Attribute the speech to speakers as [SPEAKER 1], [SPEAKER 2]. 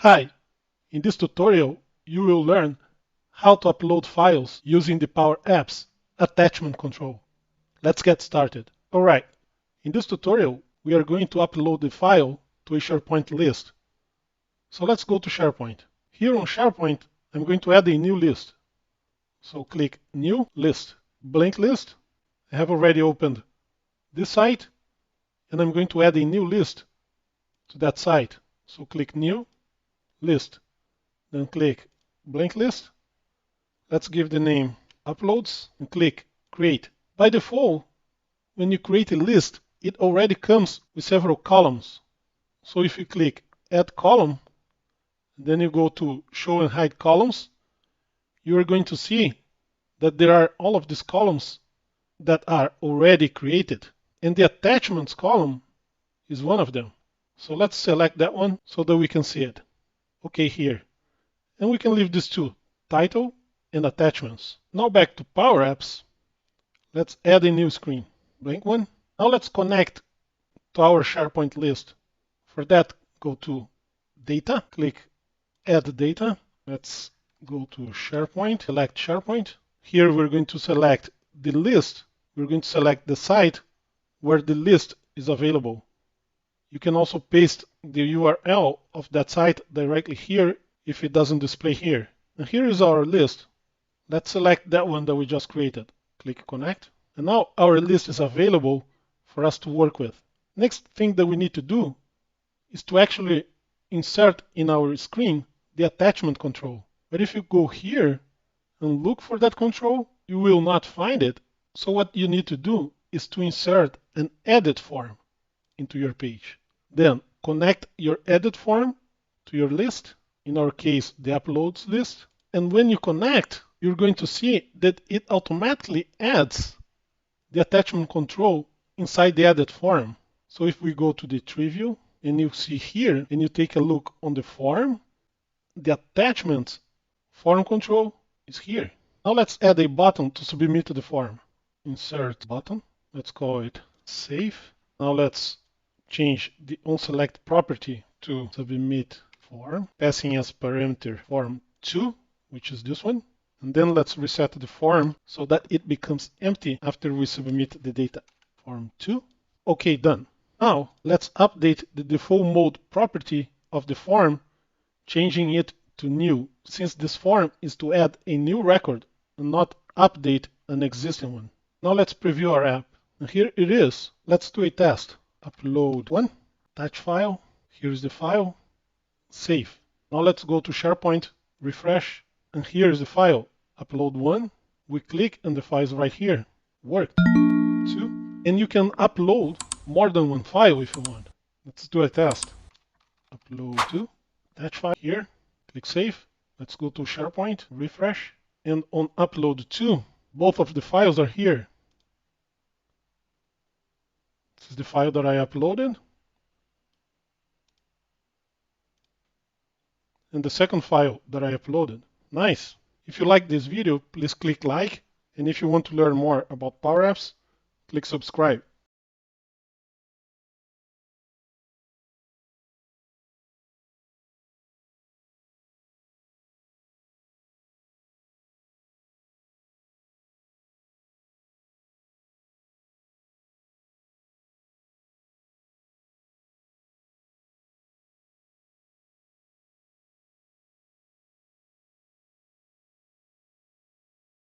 [SPEAKER 1] Hi, in this tutorial you will learn how to upload files using the Power Apps attachment control. Let's get started. Alright, in this tutorial we are going to upload the file to a Sharepoint list. So let's go to Sharepoint. Here on Sharepoint I'm going to add a new list. So click New List, Blank List. I have already opened this site and I'm going to add a new list to that site. So click New List, then click Blank List. Let's give the name Uploads and click Create. By default, when you create a list, it already comes with several columns. So if you click Add Column, then you go to Show and Hide Columns, you are going to see that there are all of these columns that are already created. And the Attachments column is one of them. So let's select that one so that we can see it. Okay, here. And we can leave these two, Title and Attachments. Now back to Power Apps. Let's add a new screen, blank one. Now let's connect to our Sharepoint list. For that, go to Data, click Add Data. Let's go to Sharepoint, select Sharepoint. Here we're going to select the list. We're going to select the site where the list is available. You can also paste the URL of that site directly here if it doesn't display here. And here is our list. Let's select that one that we just created. Click Connect. And now our list is available for us to work with. Next thing that we need to do is to actually insert in our screen the attachment control. But if you go here and look for that control, you will not find it. So what you need to do is to insert an edit form into your page. Then connect your edit form to your list, in our case the uploads list. And when you connect, you're going to see that it automatically adds the attachment control inside the edit form. So if we go to the tree view and you see here and you take a look on the form, the attachment form control is here. Now let's add a button to submit to the form. Insert button. Let's call it Save. Now let's change the onSelect property to Submit Form, passing as parameter form2, which is this one. And then let's reset the form so that it becomes empty after we submit the data. Form2. Okay, done. Now let's update the default mode property of the form, changing it to new, since this form is to add a new record and not update an existing one. Now let's preview our app. And here it is. Let's do a test. Upload one, attach file. Here's the file. Save. Now let's go to Sharepoint, refresh, and here's the file. Upload one. We click and the file is right here. Worked. Two. And you can upload more than one file if you want. Let's do a test. Upload two. Attach file here. Click Save. Let's go to Sharepoint, refresh. And on Upload 2, both of the files are here. This is the file that I uploaded. And the second file that I uploaded. Nice. If you like this video, please click like. And if you want to learn more about Power Apps, click subscribe.